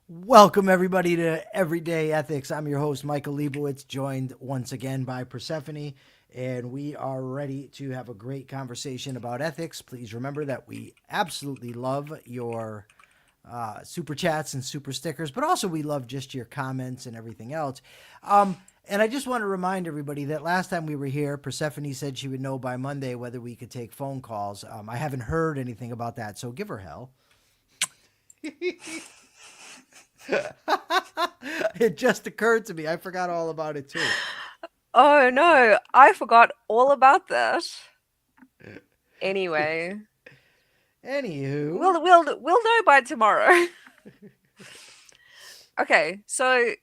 Welcome, everybody, to Everyday Ethics. I'm your host, Michael Liebowitz, joined once again by Persephone, and we are ready to have a great conversation about ethics. Please remember that we absolutely love your super chats and super stickers, but also we love just your comments and everything else. And I just want to remind everybody that last time we were here, Persephone said she would know by Monday whether we could take phone calls. I haven't heard anything about that, so give her hell. It just occurred to me. I forgot all about it too. Oh no, I forgot all about that. Anyway, Anywho, we'll know by tomorrow. Okay, so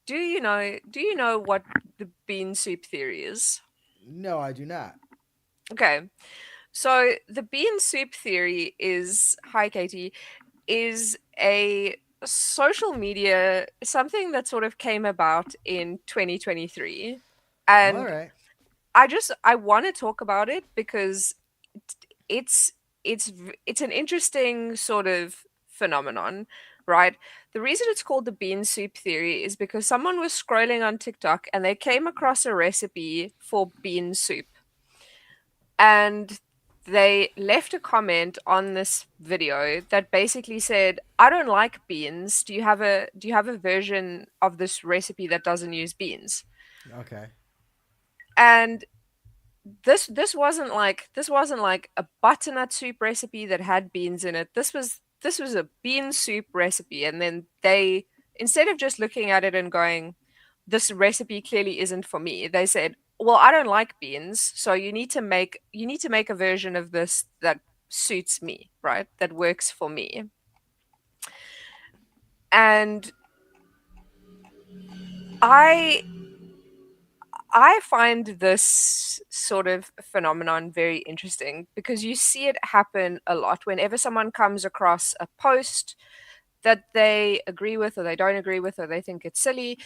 do you know what the bean soup theory is? no, I do not. Okay. So the bean soup theory is, hi Katie, is a social media something that sort of came about in 2023. All And right. I want to talk about it because it's it's an interesting sort of phenomenon, right? The reason it's called the bean soup theory is because someone was scrolling on TikTok and they came across a recipe for bean soup, and they left a comment on this video that basically said, "I don't like beans. Do you have a version of this recipe that doesn't use beans?" Okay. And this wasn't like a butternut soup recipe that had beans in it. This was a bean soup recipe, and then they, instead of just looking at it and going, this recipe clearly isn't for me, they said, well, I don't like beans, so you need to make a version of this that suits me, right? That works for me. And I I find this sort of phenomenon very interesting because you see it happen a lot whenever someone comes across a post that they agree with or they don't agree with or they think it's silly.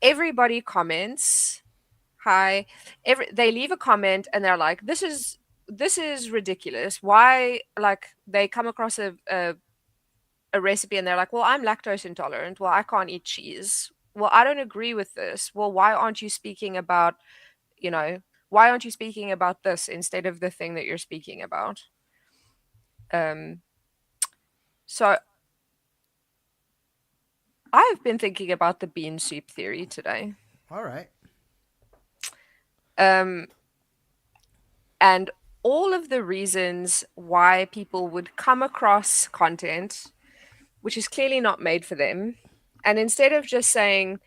Everybody comments, hi. They leave a comment and they're like, this is ridiculous. Why? Like, they come across a recipe and they're like, well, I'm lactose intolerant. Well, I can't eat cheese. Well, I don't agree with this. Well, why aren't you speaking about, you know, why aren't you speaking about this instead of the thing that you're speaking about? Um, so I've been thinking about the bean soup theory today. All right. Um, and all of the reasons why people would come across content which is clearly not made for them, and instead of just saying,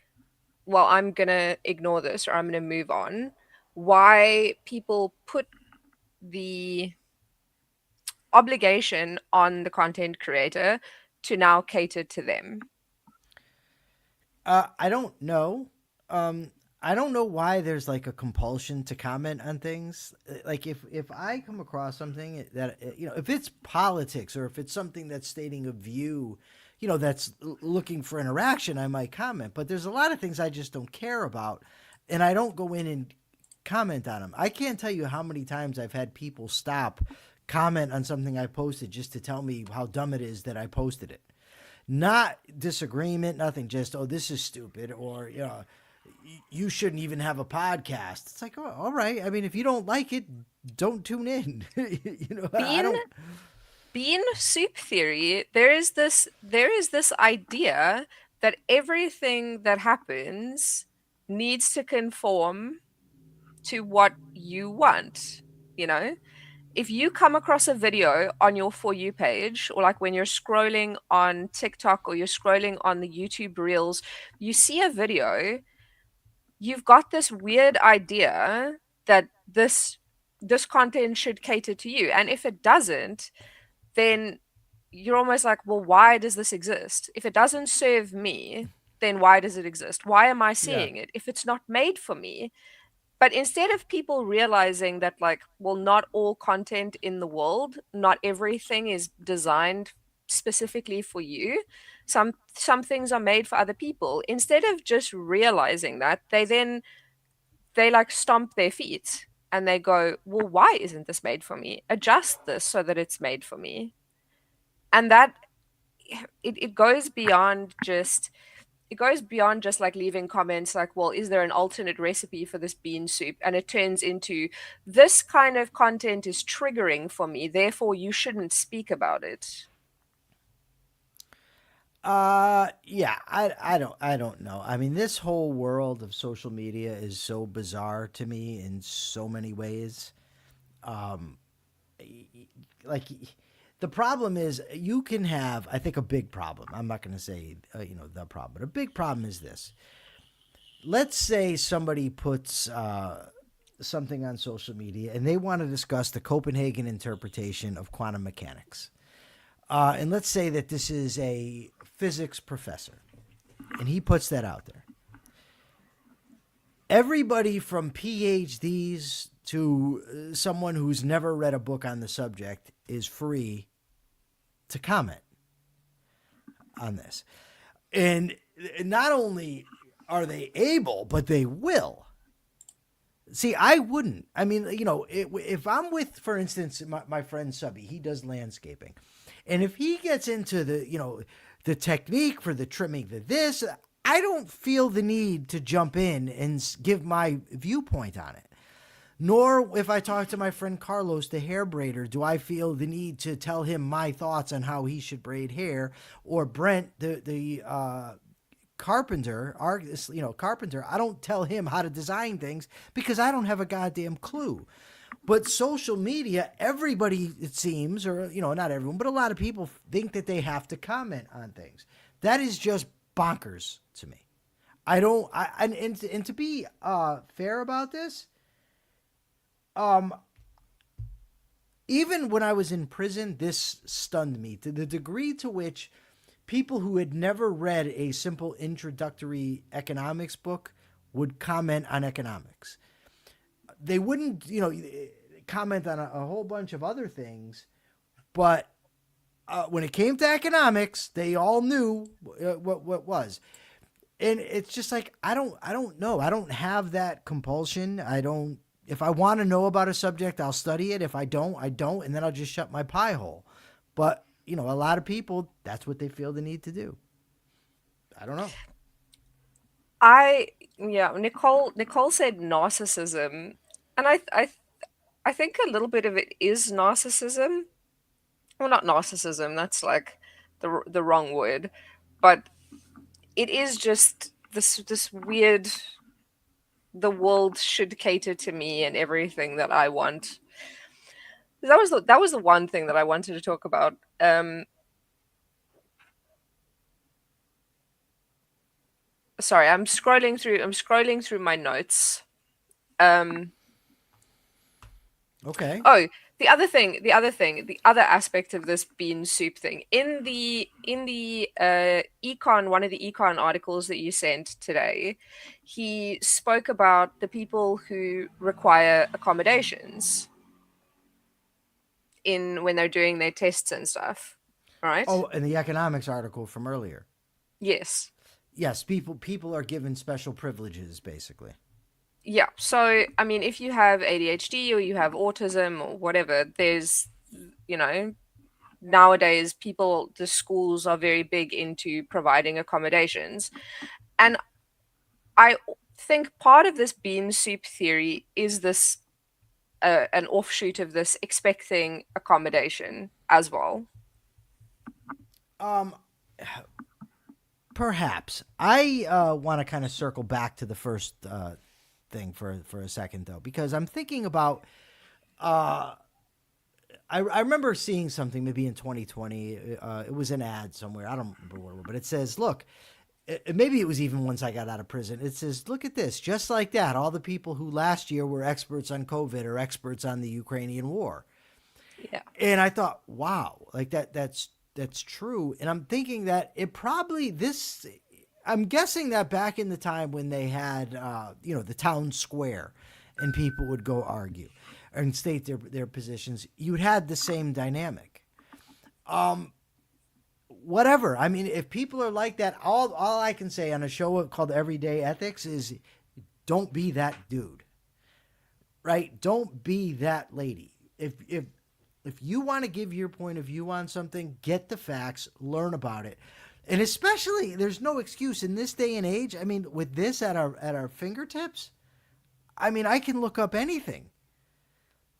well, I'm going to ignore this or I'm going to move on, why people put the obligation on the content creator to now cater to them. I don't know. I don't know why there's like a compulsion to comment on things. Like if I come across something that if it's politics or if it's something that's stating a view, that's looking for interaction, I might comment. But there's a lot of things I just don't care about, and I don't go in and comment on them. I can't tell you how many times I've had people stop, comment on something I posted just to tell me how dumb it is that I posted it. Not disagreement, nothing. Just, oh, this is stupid, or you shouldn't even have a podcast. It's like, oh, all right. I mean, if you don't like it, don't tune in. I Bean don't. bean soup theory, there is this idea that everything that happens needs to conform to what you want, you know? If you come across a video on your For You page, or like when you're scrolling on TikTok or you're scrolling on the YouTube Reels, you see a video, you've got this weird idea that this content should cater to you. And if it doesn't, then you're almost like, well, why does this exist? If it doesn't serve me, then why does it exist? Why am I Yeah. seeing it if it's not made for me? But instead of people realizing that, like, well, not all content in the world, not everything is designed specifically for you. Some things are made for other people. Instead of just realizing that, they like stomp their feet and they go, well, why isn't this made for me? Adjust this so that it's made for me. And that it goes beyond just like leaving comments like, well, is there an alternate recipe for this bean soup? And it turns into, this kind of content is triggering for me, therefore you shouldn't speak about it. Yeah, I don't know. I mean, this whole world of social media is so bizarre to me in so many ways. Um, like the problem is you can have, I think, a big problem. I'm not going to say the problem, but a big problem is this. Let's say somebody puts something on social media and they want to discuss the Copenhagen interpretation of quantum mechanics. And let's say that this is a physics professor, and he puts that out there. Everybody from PhDs to someone who's never read a book on the subject is free to comment on this. And not only are they able, but they will. See, I wouldn't. I mean, if I'm with, for instance, my friend Subby, he does landscaping. And if he gets into the technique for the trimming, this, I don't feel the need to jump in and give my viewpoint on it. Nor if I talk to my friend Carlos, the hair braider, do I feel the need to tell him my thoughts on how he should braid hair, or Brent, the carpenter, carpenter. I don't tell him how to design things because I don't have a goddamn clue. But social media, everybody, it seems, or not everyone, but a lot of people think that they have to comment on things. That is just bonkers to me. I don't. And to be fair about this, even when I was in prison, this stunned me to the degree to which people who had never read a simple introductory economics book would comment on economics. They wouldn't, comment on a whole bunch of other things, but when it came to economics, they all knew what was. And it's just like, I don't know. I don't have that compulsion. If I want to know about a subject, I'll study it. If I don't, I don't, and then I'll just shut my pie hole. But a lot of people, that's what they feel the need to do. I don't know. Nicole said narcissism, and I think a little bit of it is narcissism. Well, not narcissism, that's like the wrong word, but it is just this weird, the world should cater to me and everything that I want. That was the one thing that I wanted to talk about. Sorry, I'm scrolling through my notes. Okay. Oh, the other aspect of this bean soup thing, in the econ, one of the econ articles that you sent today, he spoke about the people who require accommodations in when they're doing their tests and stuff, right? Oh, and the economics article from earlier. Yes. Yes, people are given special privileges, basically. Yeah. So, I mean, if you have ADHD or you have autism or whatever, there's, nowadays the schools are very big into providing accommodations. And I think part of this bean soup theory is this an offshoot of this expecting accommodation as well. Um, Perhaps. I want to kind of circle back to the first thing for a second, though, because I'm thinking about. I remember seeing something maybe in 2020. It was an ad somewhere. I don't remember where, but it says, "Look." Maybe it was even once I got out of prison. It says, "Look at this, just like that. All the people who last year were experts on COVID are experts on the Ukrainian war." Yeah. And I thought, wow, like that's true. And I'm thinking that it probably this. I'm guessing that back in the time when they had, the town square, and people would go argue and state their positions, you had the same dynamic. Whatever. I mean, if people are like that, all I can say on a show called Everyday Ethics is, don't be that dude, right? Don't be that lady. If If you want to give your point of view on something, get the facts, learn about it. And especially, there's no excuse in this day and age. I mean, with this at our fingertips, I mean, I can look up anything.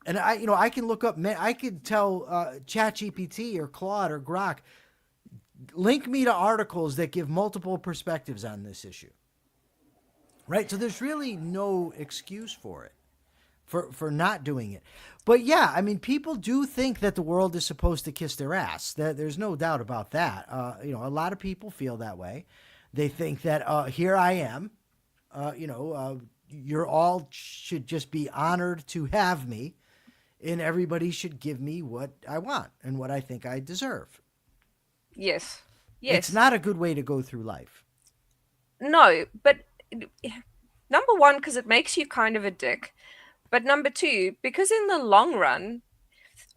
And I can look up, I could tell ChatGPT or Claude or Grok, link me to articles that give multiple perspectives on this issue. Right? So there's really no excuse for it, for not doing it. But yeah, I mean, people do think that the world is supposed to kiss their ass. There's no doubt about that. A lot of people feel that way. They think that here I am, you're all should just be honored to have me, and everybody should give me what I want and what I think I deserve. Yes. It's Yes. not a good way to go through life. No, but number one, because it makes you kind of a dick. But number two, because in the long run,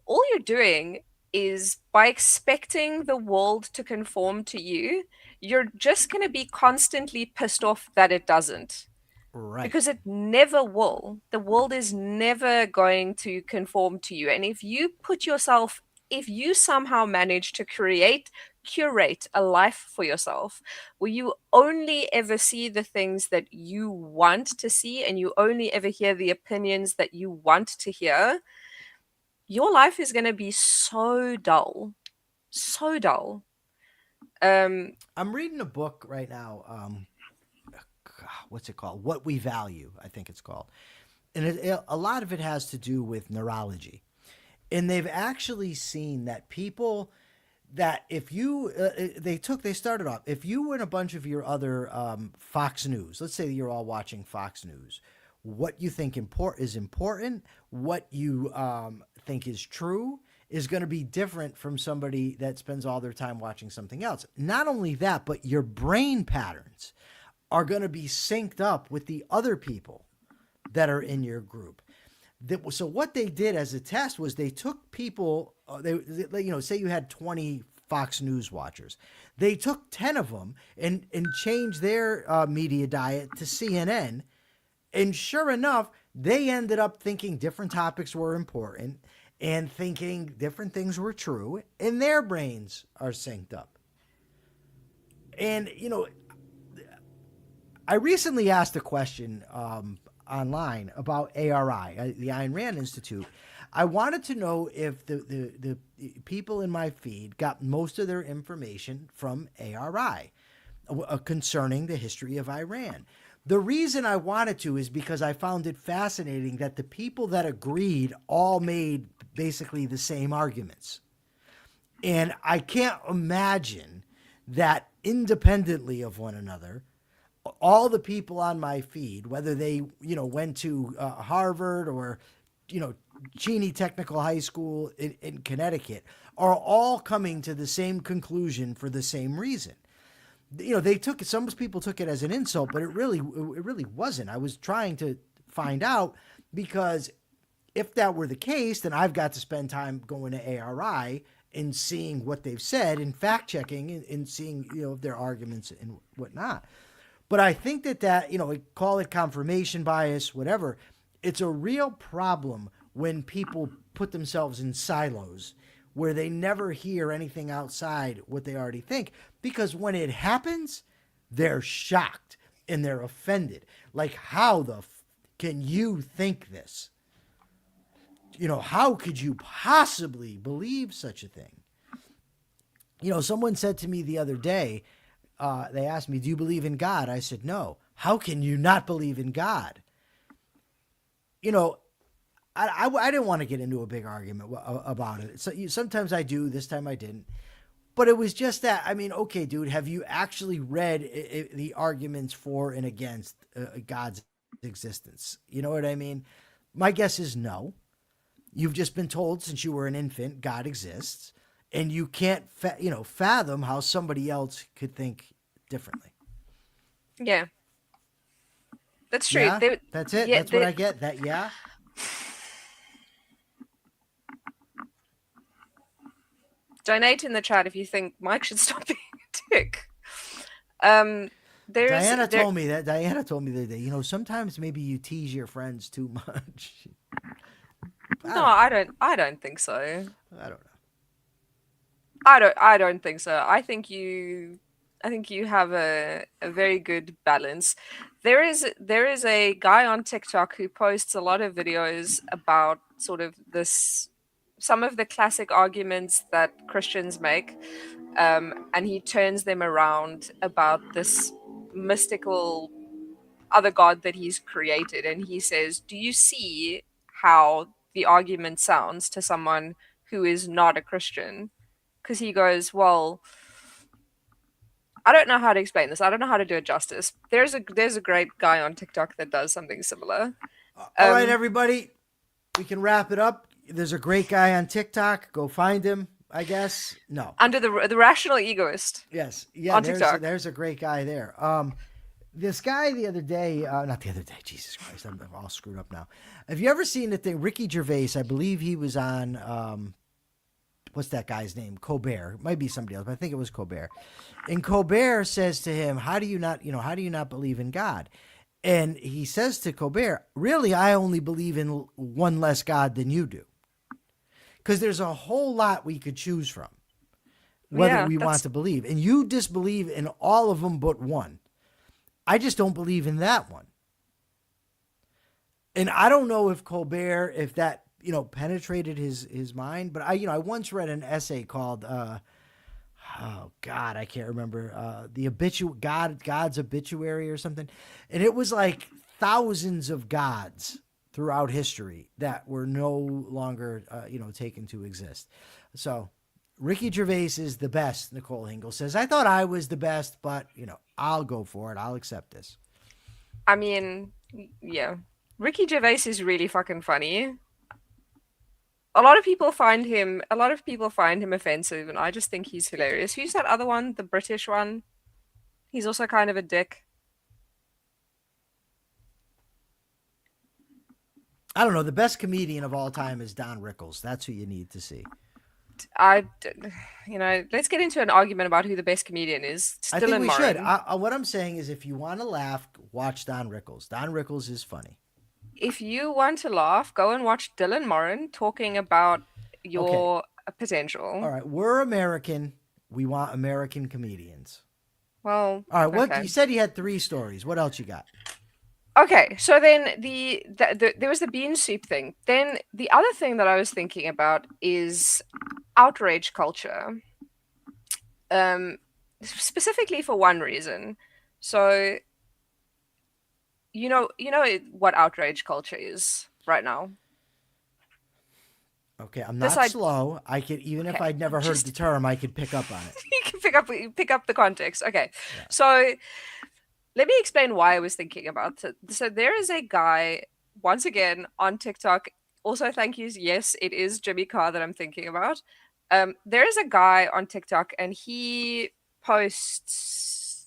all you're doing is by expecting the world to conform to you, you're just going to be constantly pissed off that it doesn't. Right. Because it never will. The world is never going to conform to you. And if you somehow manage to curate a life for yourself where you only ever see the things that you want to see and you only ever hear the opinions that you want to hear, your life is going to be so dull. So dull. Um, I'm reading a book right now. What's it called? What We Value, I think it's called. And a lot of it has to do with neurology. And they've actually seen that people that if you they started off, if you and a bunch of your other Fox News, let's say you're all watching Fox News, what you think is important, what you think is true, is going to be different from somebody that spends all their time watching something else. Not only that, but your brain patterns are going to be synced up with the other people that are in your group. So what they did as a test was they took people, say you had 20 Fox News watchers. They took 10 of them and changed their media diet to CNN. And sure enough, they ended up thinking different topics were important and thinking different things were true, and their brains are synced up. And, I recently asked a question online about ARI, the Ayn Rand Institute. I wanted to know if the people in my feed got most of their information from ARI concerning the history of Iran. The reason I wanted to is because I found it fascinating that the people that agreed all made basically the same arguments. And I can't imagine that independently of one another, all the people on my feed, whether they, went to Harvard or, Cheney Technical High School in Connecticut, are all coming to the same conclusion for the same reason. Some people took it as an insult, but it really wasn't. I was trying to find out, because if that were the case, then I've got to spend time going to ARI and seeing what they've said and fact checking and seeing, their arguments and whatnot. But I think that, call it confirmation bias, whatever, it's a real problem when people put themselves in silos where they never hear anything outside what they already think. Because when it happens, they're shocked and they're offended. Like, how can you think this? How could you possibly believe such a thing? Someone said to me the other day, they asked me, do you believe in God? I said, no. How can you not believe in God? I didn't want to get into a big argument about it. So sometimes I do. This time I didn't. But it was just that, I mean, okay, dude, have you actually read the arguments for and against God's existence? You know what I mean? My guess is no. You've just been told since you were an infant God exists, and you can't fathom how somebody else could think differently. yeah, that's true. Yeah, that's it. Yeah, That's what I get. Yeah. donate in the chat if you think Mike should stop being a dick. Diana told me the other day, sometimes maybe you tease your friends too much. I No, don't know. I don't think so. I don't know. I don't think so. I think you have a very good balance. There is a guy on TikTok who posts a lot of videos about sort of this some of the classic arguments that Christians make, and he turns them around about this mystical other god that he's created, and he says, "Do you see how the argument sounds to someone who is not a Christian?" Because he goes, "Well, I don't know how to explain this. I don't know how to do it justice. There's a great guy on TikTok that does something similar. All right, Um, everybody, we can wrap it up. There's a great guy on TikTok. Go find him. I guess no. under the rational egoist Yes, yeah. on There's TikTok. there's a great guy there. This guy the other day, not the other day. Jesus Christ, I'm all screwed up now. Have you ever seen the thing? Ricky Gervais, I believe he was on. What's that guy's name? Colbert. It might be somebody else, but I think it was Colbert. And Colbert says to him, "How do you not, how do you not believe in God?" And he says to Colbert, "Really, I only believe in one less God than you do, because there's a whole lot we could choose from, whether Yeah, we want that's to believe. And you disbelieve in all of them but one. I just don't believe in that one." And I don't know if Colbert, if that penetrated his mind, but I once read an essay called oh God, I can't remember the God's obituary or something, and it was like thousands of gods throughout history that were no longer taken to exist. So Ricky Gervais is the best. Nicole Hingle says, "I thought I was the best, but I'll go for it. I'll accept this." I mean, yeah. Ricky Gervais is really fucking funny. A lot of people find him offensive, and I just think he's hilarious. Who's that other one? The British one? He's also kind of a dick. I don't know. The best comedian of all time is Don Rickles. That's who you need to see. I, let's get into an argument about who the best comedian is. I think Dylan we should. Moran. What I'm saying is, if you want to laugh, watch Don Rickles. Don Rickles is funny. If you want to laugh, go and watch Dylan Moran talking about Okay. your potential. All right. We're American. We want American comedians. Well, All right. What okay. you said, you had 3 stories. What else you got? Okay, so then there was the bean soup thing. Then the other thing that I was thinking about is outrage culture. Specifically for one reason. So you know what outrage culture is right now. Okay. I'm This not I slow. I could, even if Okay, I'd never heard the just term, I could pick up on it. you can pick up the context. Okay, Yeah. so let me explain why I was thinking about it. So there is a guy once again on TikTok. Also, thank yous. Yes, it is Jimmy Carr that I'm thinking about. There is a guy on TikTok, and he posts,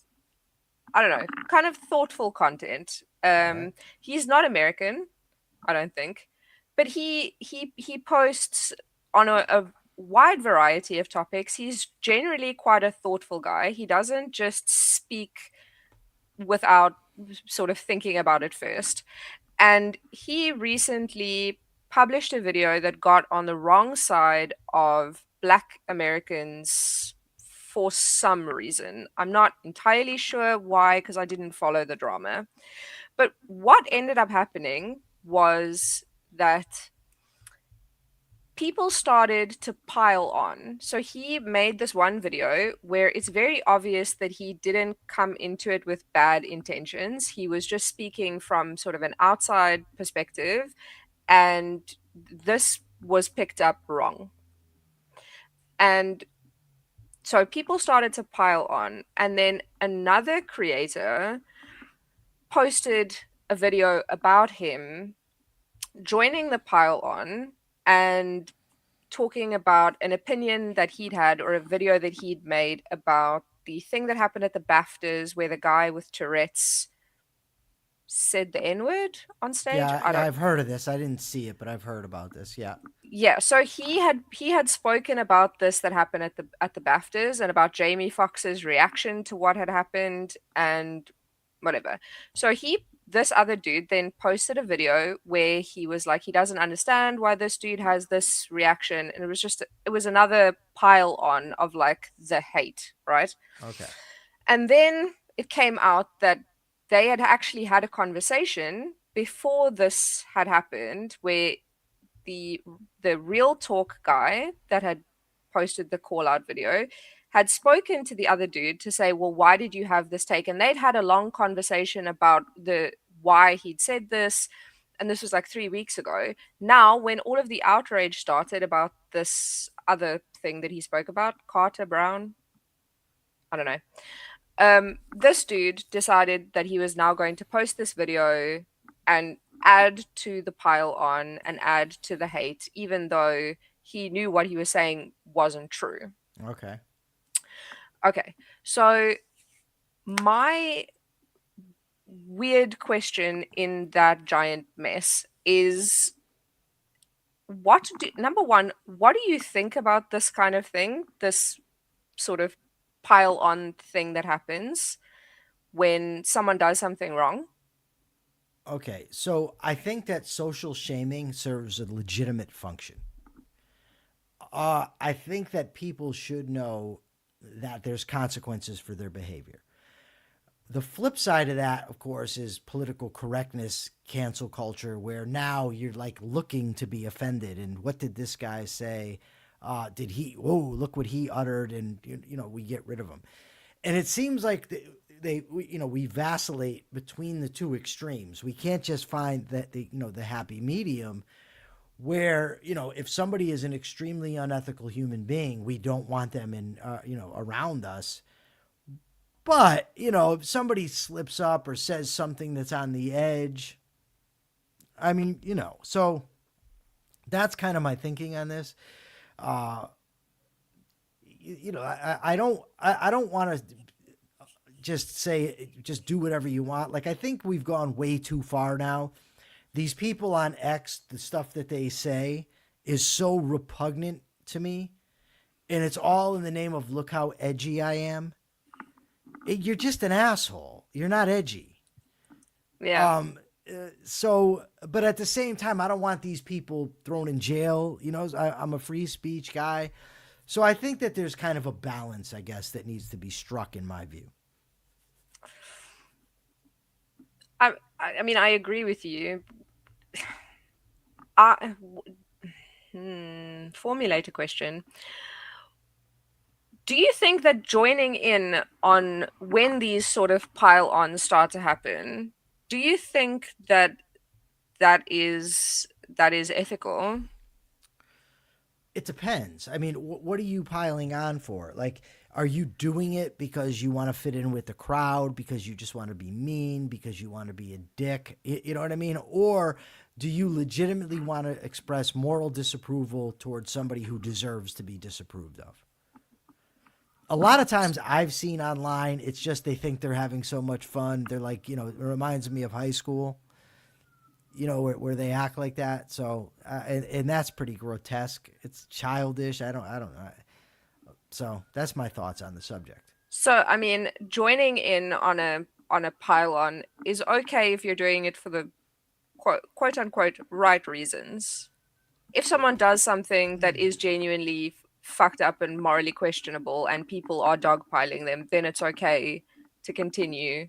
I don't know, kind of thoughtful content. All right. He's not American, I don't think, but he posts on a wide variety of topics. He's generally quite a thoughtful guy. He doesn't just speak without sort of thinking about it first. And he recently published a video that got on the wrong side of Black Americans for some reason. I'm not entirely sure why, because I didn't follow the drama. But what ended up happening was that people started to pile on. So he made this one video where it's very obvious that he didn't come into it with bad intentions. He was just speaking from sort of an outside perspective, and this was picked up wrong. And so people started to pile on, and then another creator posted a video about him joining the pile on and talking about an opinion that he'd had, or a video that he'd made about the thing that happened at the BAFTAs where the guy with Tourette's said the N-word on stage. Yeah. I Yeah. don't I've heard of this. I didn't see it, but I've heard about this. Yeah. Yeah, so he had spoken about this that happened at the BAFTAs, and about Jamie Foxx's reaction to what had happened and whatever. So he this other dude then posted a video where he was like, he doesn't understand why this dude has this reaction. And it was another pile on of like the hate, right? Okay. And then it came out that they had actually had a conversation before this had happened where the the real talk guy that had posted the call out video had spoken to the other dude to say, well, why did you have this take? And they'd had a long conversation about the why he'd said this. And this was like 3 weeks ago. Now, when all of the outrage started about this other thing that he spoke about, Carter Brown, I don't know. This dude decided that he was now going to post this video and add to the pile on and add to the hate, even though he knew what he was saying wasn't true. Okay. Okay, so my weird question in that giant mess is number one, what do you think about this kind of thing? This sort of pile on thing that happens when someone does something wrong? Okay. So I think that social shaming serves a legitimate function. I think that people should know that there's consequences for their behavior. The flip side of that, of course, is political correctness, cancel culture, where now you're like looking to be offended. And what did this guy say? Did he? Whoa! Look what he uttered, and we get rid of him. And it seems like we vacillate between the two extremes. We can't just find that the happy medium where if somebody is an extremely unethical human being, we don't want them in around us. But if somebody slips up or says something that's on the edge, I mean, so that's kind of my thinking on this. uh I don't want to just say just do whatever you want. Like, I think we've gone way too far now. These people on X, the stuff that they say is so repugnant to me, and it's all in the name of look how edgy I am. You're just an asshole. You're not edgy. Yeah. So, but at the same time, I don't want these people thrown in jail. I'm a free speech guy. So I think that there's kind of a balance, I guess, that needs to be struck in my view. I mean, I agree with you. I Formulate a question. Do you think that joining in on when these sort of pile-ons start to happen, do you think that that is ethical? It depends. I mean, what are you piling on for? Like, are you doing it because you want to fit in with the crowd, because you just want to be mean, because you want to be a dick? You know what I mean? Or do you legitimately want to express moral disapproval towards somebody who deserves to be disapproved of? A lot of times I've seen online, it's just they think they're having so much fun. They're like, it reminds me of high school, where they act like that. So, and that's pretty grotesque. It's childish. I don't know. So that's my thoughts on the subject. So, I mean, joining in on a pile-on is okay if you're doing it for the quote unquote right reasons. If someone does something that is genuinely fucked up and morally questionable and people are dogpiling them, then it's okay to continue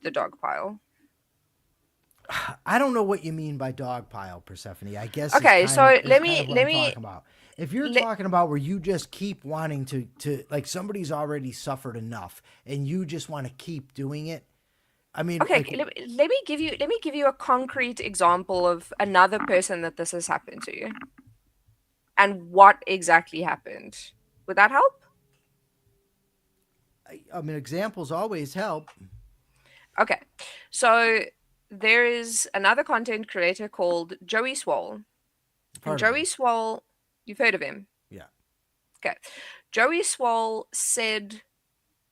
the dogpile. I don't know what you mean by dog pile, Persephone. I guess is Okay, kind of so is kind of what let I'm me talking about. If you're let, talking about where you just keep wanting to like somebody's already suffered enough and you just want to keep doing it. I mean, okay, like, let me give you a concrete example of another person that this has happened to and what exactly happened. Would that help? I mean, examples always help. Okay. So there is another content creator called Joey Swole. And Part of Joey them. Swole, you've heard of him. Yeah. Okay. Joey Swole said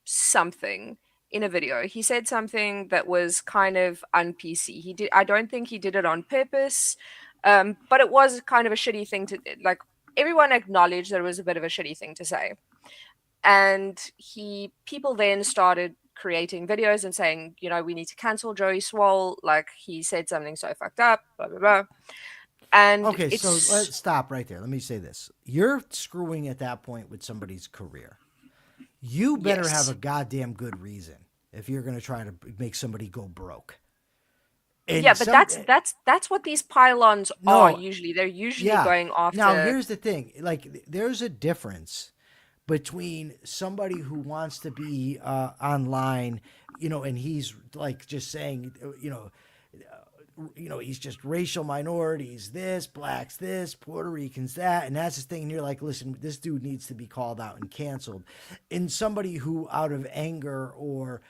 something in a video. He said something that was kind of un-PC. I don't think he did it on purpose. But it was kind of a shitty thing to like everyone acknowledged that it was a bit of a shitty thing to say. And he people then started creating videos and saying, we need to cancel Joey Swole, like he said something so fucked up, blah blah blah. And Okay, so it's let's stop right there. Let me say this: you're screwing at that point with somebody's career. You better have a yes. goddamn good reason if you're going to try to make somebody go broke. Yeah, And but some that's what these pylons are no, usually. They're usually yeah. going Now after. here's the thing: like, there's a difference between somebody who wants to be online, and he's like just saying, he's just racial minorities, this, blacks, this, Puerto Ricans, that, and that's his thing. And you're like, listen, this dude needs to be called out and canceled. In somebody who, out of anger or,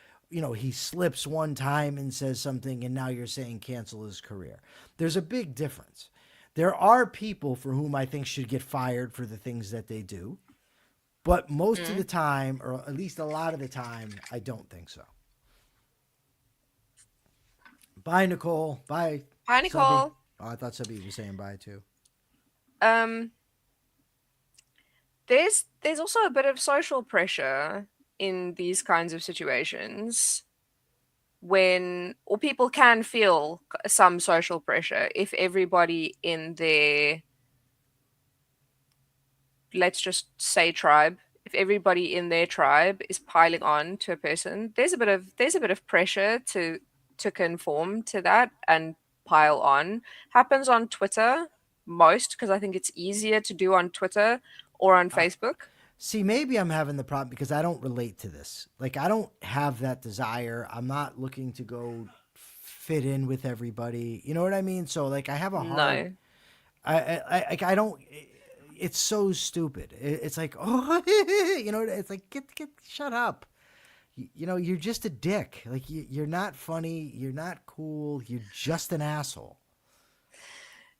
he slips one time and says something, and now you're saying cancel his career. There's a big difference. There are people for whom I think should get fired for the things that they do, but most of the Mm. time, or at least a lot of the time, I don't think so. Bye, Nicole. Bye, Hi, Subby. Nicole. Oh, I thought Subby was saying bye too. Um, there's also a bit of social pressure in these kinds of situations when, or people can feel some social pressure if everybody in their, let's just say, tribe, if everybody in their tribe is piling on to a person, there's a bit of pressure to conform to that and pile on. Happens on Twitter most, because I think it's easier to do on Twitter or on Uh, Facebook. See, maybe I'm having the problem because I don't relate to this. Like, I don't have that desire. I'm not looking to go fit in with everybody. You know what I mean? So, like, I have a hard. No. I don't. It's so stupid. It's like, oh, it's like, get, shut up. You're just a dick. Like, you're not funny. You're not cool. You're just an asshole.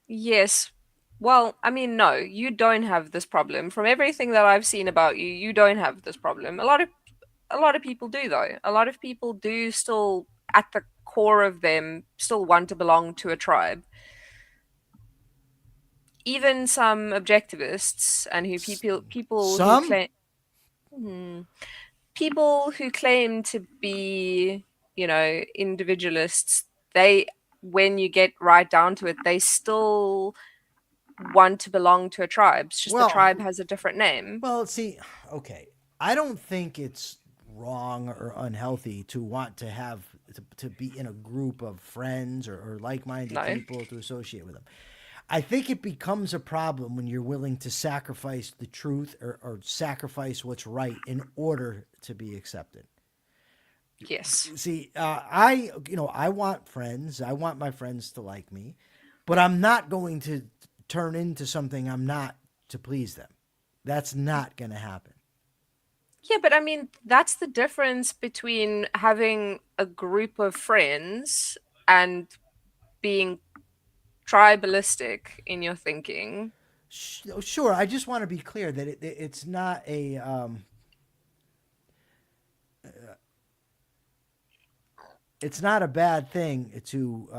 Yes. Well, I mean, no, you don't have this problem. From everything that I've seen about you, you don't have this problem. A lot of people do though. A lot of people do still, at the core of them, still want to belong to a tribe. Even some objectivists and who people who Some. claim hmm, people who claim to be, individualists, they, when you get right down to it, they still want to belong to a tribe. It's just the Well, tribe has a different name. Well, see, okay. I don't think it's wrong or unhealthy to want to have to be in a group of friends or like-minded No. people to associate with them. I think it becomes a problem when you're willing to sacrifice the truth or sacrifice what's right in order to be accepted. Yes. See, I want friends. I want my friends to like me, but I'm not going to turn into something I'm not to please them. That's not going to happen. Yeah, but I mean, that's the difference between having a group of friends and being tribalistic in your thinking. Sure, I just want to be clear that it's not a it's not a bad thing to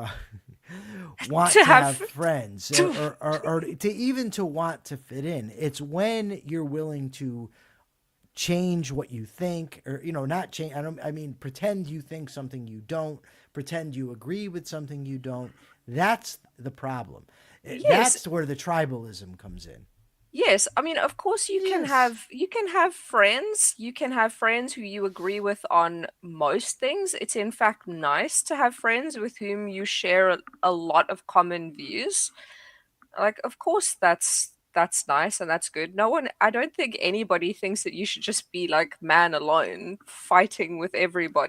want To to have have friends to, or to even to want to fit in. It's when you're willing to change what you think, or not change. I mean, pretend you think something you don't, pretend you agree with something you don't. That's the problem. yes, That's where the tribalism comes in. yes. I mean, of course Yes. you can have friends. You can have friends who you agree with on most things. It's in fact nice to have friends with whom you share a lot of common views. Like, of course that's nice and that's good. No one, I don't think anybody thinks that you should just be like man alone fighting with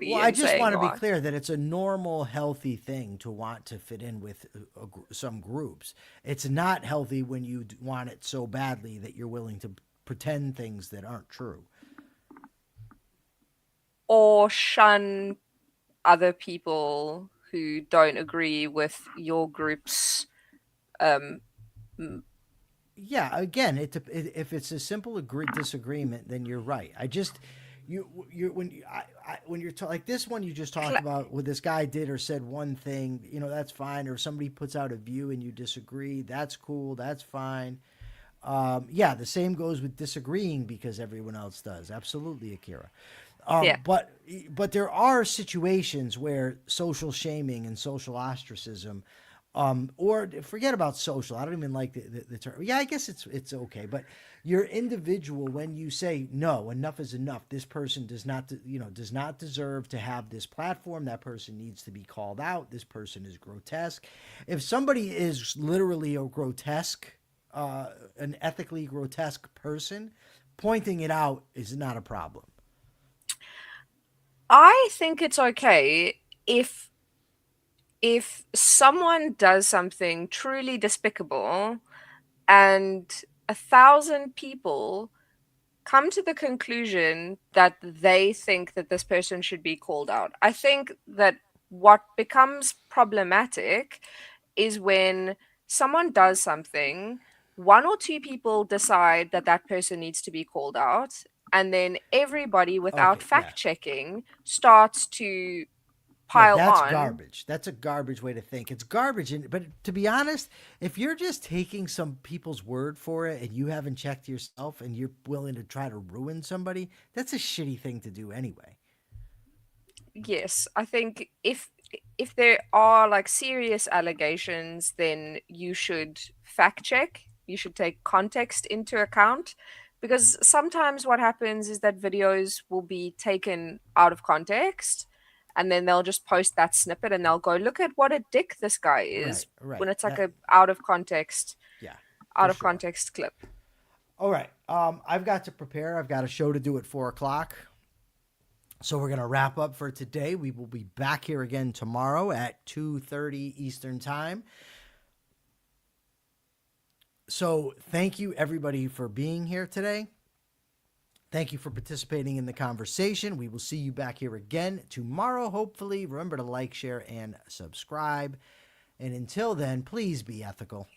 Well, everybody I and just want saying, to be "Oh, clear that it's a normal, healthy thing to want to fit in with some groups. It's not healthy when you want it so badly that you're willing to pretend things that aren't true. or shun other people who don't agree with your group's um Yeah, again, if it's a simple disagreement, then you're right. I just you when when you're like this one you just talked cla about, what this guy did or said one thing, that's fine. Or if somebody puts out a view and you disagree, that's cool, that's fine. Yeah, the same goes with disagreeing because everyone else does. Absolutely, Akira. Yeah. But there are situations where social shaming and social ostracism, or forget about social. I don't even like the term. Yeah, I guess it's okay. But you're individual when you say no, enough is enough. This person does not deserve to have this platform. That person needs to be called out. This person is grotesque. If somebody is literally a grotesque, an ethically grotesque person, pointing it out is not a problem. I think it's okay if someone does something truly despicable and 1,000 people come to the conclusion that they think that this person should be called out. I think that what becomes problematic is when someone does something, one or two people decide that that person needs to be called out, and then everybody, without Okay, yeah. fact checking, starts to Yeah, pile that's on. garbage. That's a garbage way to think. It's garbage. But to be honest, if you're just taking some people's word for it and you haven't checked yourself and you're willing to try to ruin somebody, that's a shitty thing to do anyway. Yes, I think if there are like serious allegations, then you should fact check. You should take context into account because sometimes what happens is that videos will be taken out of context and then they'll just post that snippet and they'll go, look at what a dick this guy Right, is when right. it's like a Yeah, out for of sure. context clip. All right. I've got to prepare. I've got a show to do at 4 o'clock. So we're gonna wrap up for today. We will be back here again tomorrow at 2:30 Eastern Time. So thank you everybody for being here today. Thank you for participating in the conversation. We will see you back here again tomorrow, hopefully. Remember to like, share, and subscribe. And until then, please be ethical.